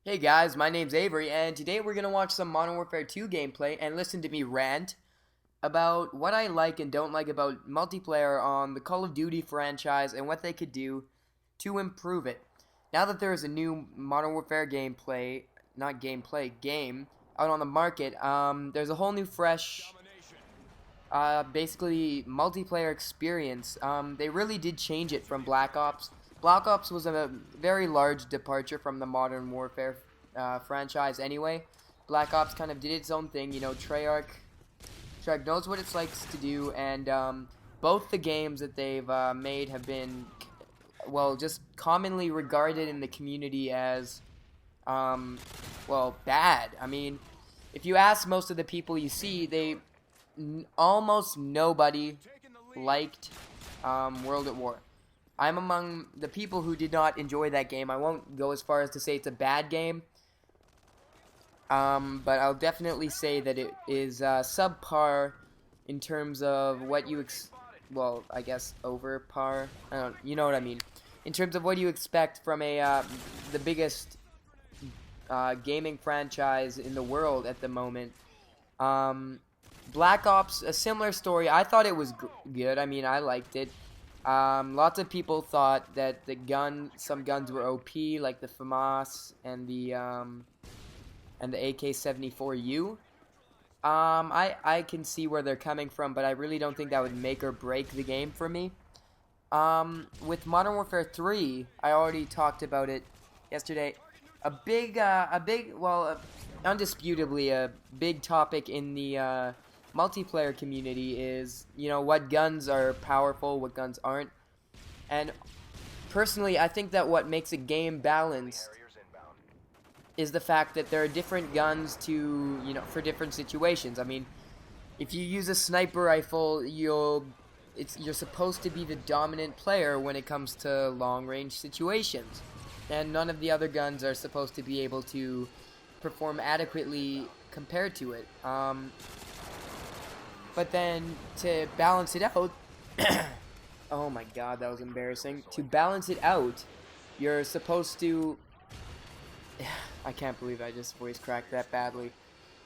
Hey guys, my name's Avery, and today we're gonna watch some Modern Warfare 2 gameplay and listen to me rant about what I like and don't like about multiplayer on the Call of Duty franchise and what they could do to improve it. Now that there is a new Modern Warfare game out on the market, there's a whole new fresh, basically multiplayer experience. They really did change it from Black Ops. Black Ops was a very large departure from the Modern Warfare franchise anyway. Black Ops kind of did its own thing, you know, Treyarch knows what it likes to do, and both the games that they've made have been, well, just commonly regarded in the community as, well, bad. I mean, if you ask most of the people you see, almost nobody liked World at War. I'm among the people who did not enjoy that game. I won't go as far as to say it's a bad game, but I'll definitely say that it is subpar in terms of what you well, I guess over par. You know what I mean. In terms of what you expect from the biggest gaming franchise in the world at the moment. Black Ops, a similar story. I thought it was good. I mean, I liked it. Lots of people thought that some guns were OP, like the FAMAS and the AK-74U. I can see where they're coming from, but I really don't think that would make or break the game for me. With Modern Warfare 3, I already talked about it yesterday. Undisputably a big topic in the multiplayer community is, you know, what guns are powerful, what guns aren't. And personally, I think that what makes a game balanced is the fact that there are different guns for different situations. I mean, if you use a sniper rifle, you're supposed to be the dominant player when it comes to long-range situations. And none of the other guns are supposed to be able to perform adequately compared to it. But then, to balance it out, oh my god, that was embarrassing. To balance it out, you're supposed to... I can't believe I just voice cracked that badly.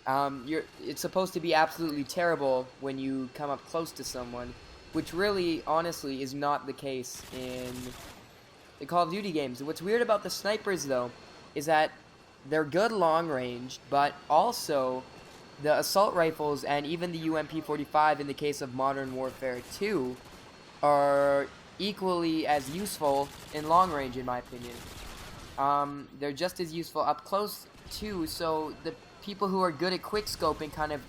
It's supposed to be absolutely terrible when you come up close to someone, which really, honestly, is not the case in the Call of Duty games. What's weird about the snipers, though, is that they're good long range, but also the assault rifles and even the UMP-45 in the case of Modern Warfare 2 are equally as useful in long range, in my opinion. They're just as useful up close too, so the people who are good at quickscoping kind of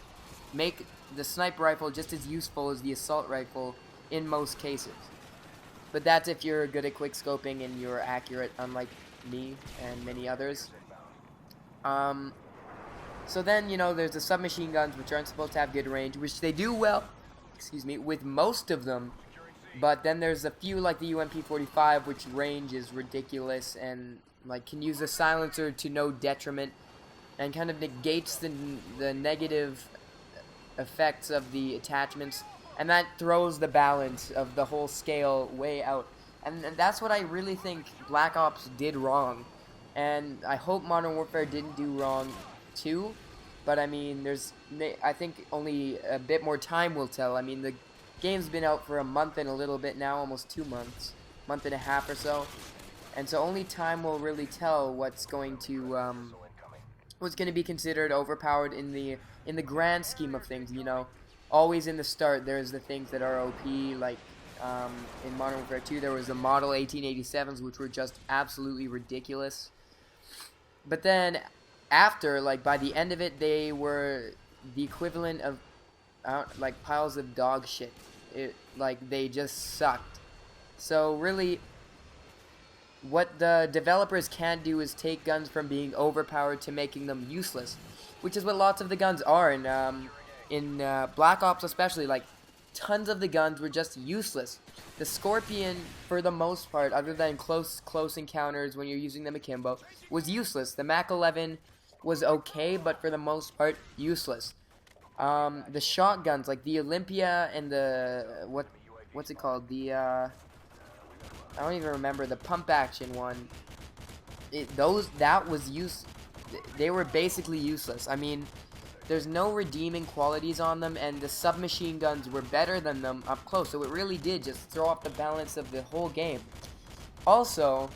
make the sniper rifle just as useful as the assault rifle in most cases. But that's if you're good at quickscoping and you're accurate, unlike me and many others. So then, you know, there's the submachine guns, which aren't supposed to have good range, which they do well, with most of them. But then there's a few, like the UMP-45, which range is ridiculous and, like, can use a silencer to no detriment and kind of negates the negative effects of the attachments. And that throws the balance of the whole scale way out. And that's what I really think Black Ops did wrong. And I hope Modern Warfare didn't do wrong too, but I mean, I think only a bit more time will tell. I mean, the game's been out for a month and a little bit now, almost 2 months, month and a half or so, and so only time will really tell what's going to be considered overpowered in the grand scheme of things. You know, always in the start there's the things that are OP, like in Modern Warfare 2 there was the Model 1887s, which were just absolutely ridiculous. But then after, like, by the end of it, they were the equivalent of, like, piles of dog shit. Like, they just sucked. So, really, what the developers can't do is take guns from being overpowered to making them useless, which is what lots of the guns are in Black Ops especially. Like, tons of the guns were just useless. The Scorpion, for the most part, other than close encounters when you're using them akimbo, was useless. The MAC-11 was okay, but for the most part, useless. The shotguns, like the Olympia and the what's it called? I don't even remember, the pump action one. That was they were basically useless. I mean, there's no redeeming qualities on them, and the submachine guns were better than them up close, so it really did just throw off the balance of the whole game. Also,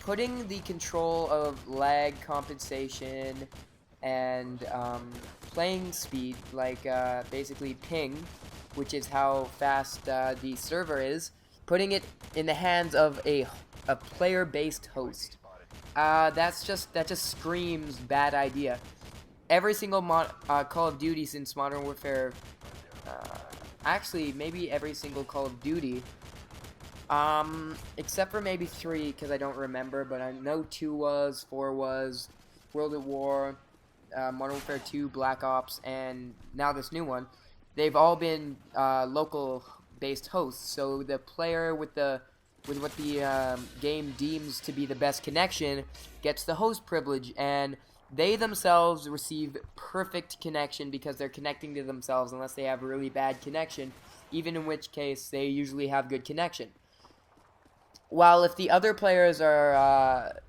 putting the control of lag compensation and playing speed, like basically ping, which is how fast the server is, putting it in the hands of a player-based host. That just screams bad idea. Every single Call of Duty since Modern Warfare, actually maybe every single Call of Duty, except for maybe 3 because I don't remember, but I know 2 was, 4 was, World at War, Modern Warfare 2, Black Ops, and now this new one. They've all been local-based hosts, so the player with what the game deems to be the best connection gets the host privilege, and they themselves receive perfect connection because they're connecting to themselves unless they have really bad connection, even in which case they usually have good connection. While if the other players are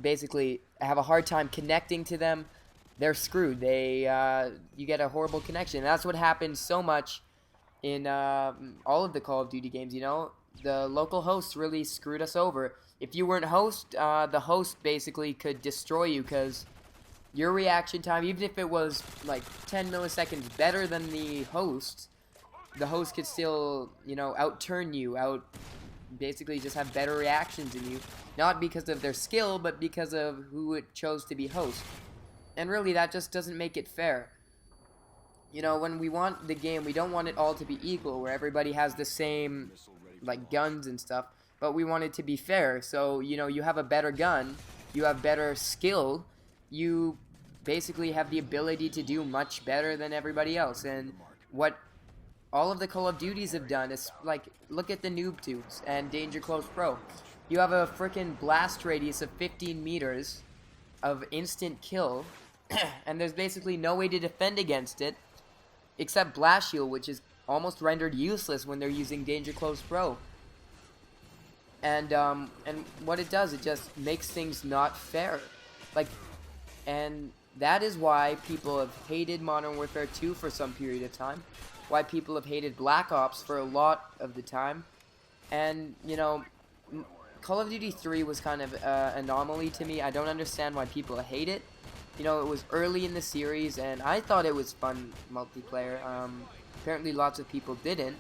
basically have a hard time connecting to them, they're screwed. You get a horrible connection. And that's what happens so much in all of the Call of Duty games, you know? The local hosts really screwed us over. If you weren't host, the host basically could destroy you because your reaction time, even if it was like 10 milliseconds better than the host could still, you know, outturn you, basically just have better reactions than you. Not because of their skill, but because of who it chose to be host. And really, that just doesn't make it fair. You know, when we want the game, we don't want it all to be equal, where everybody has the same, like, guns and stuff, but we want it to be fair. So, you know, you have a better gun, you have better skill, you basically have the ability to do much better than everybody else. And what all of the Call of Duties have done is, like, look at the Noob Tubes and Danger Close Pro. You have a freaking blast radius of 15 meters of instant kill, and there's basically no way to defend against it except Blast Shield, which is almost rendered useless when they're using Danger Close Pro. And what it does, it just makes things not fair. Like, and that is why people have hated Modern Warfare 2 for some period of time, why people have hated Black Ops for a lot of the time, and, you know, Call of Duty 3 was kind of an anomaly to me. I don't understand why people hate it. You know, it was early in the series, and I thought it was fun multiplayer. Apparently lots of people didn't,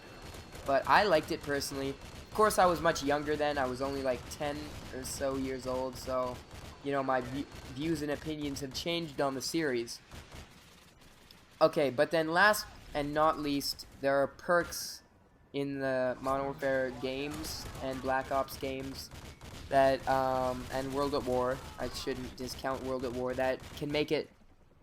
but I liked it personally. Of course, I was much younger then. I was only like 10 or so years old, so, you know, my views and opinions have changed on the series. Okay, but then last and not least, there are perks in the Modern Warfare games and Black Ops games that, and World at War, I shouldn't discount World at War, that can make it,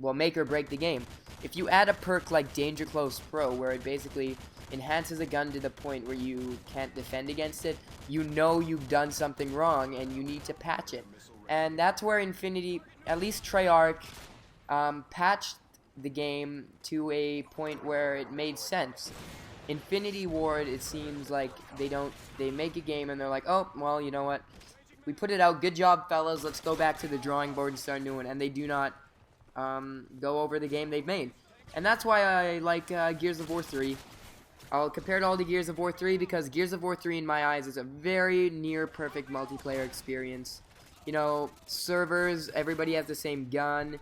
well, make or break the game. If you add a perk like Danger Close Pro, where it basically enhances a gun to the point where you can't defend against it, you know you've done something wrong and you need to patch it. And that's where Infinity, at least Treyarch, patched the game to a point where it made sense. Infinity Ward, it seems like they make a game and they're like, oh, well, you know what, we put it out, good job, fellas, let's go back to the drawing board and start a new one, and they do not go over the game they've made. And that's why I like Gears of War 3. I'll compare it all to Gears of War 3 because Gears of War 3 in my eyes is a very near perfect multiplayer experience. You know, servers, everybody has the same gun,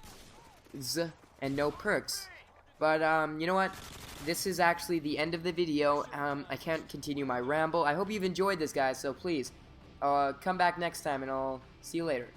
and no perks. But, you know what? This is actually the end of the video. I can't continue my ramble. I hope you've enjoyed this, guys, so please, come back next time, and I'll see you later.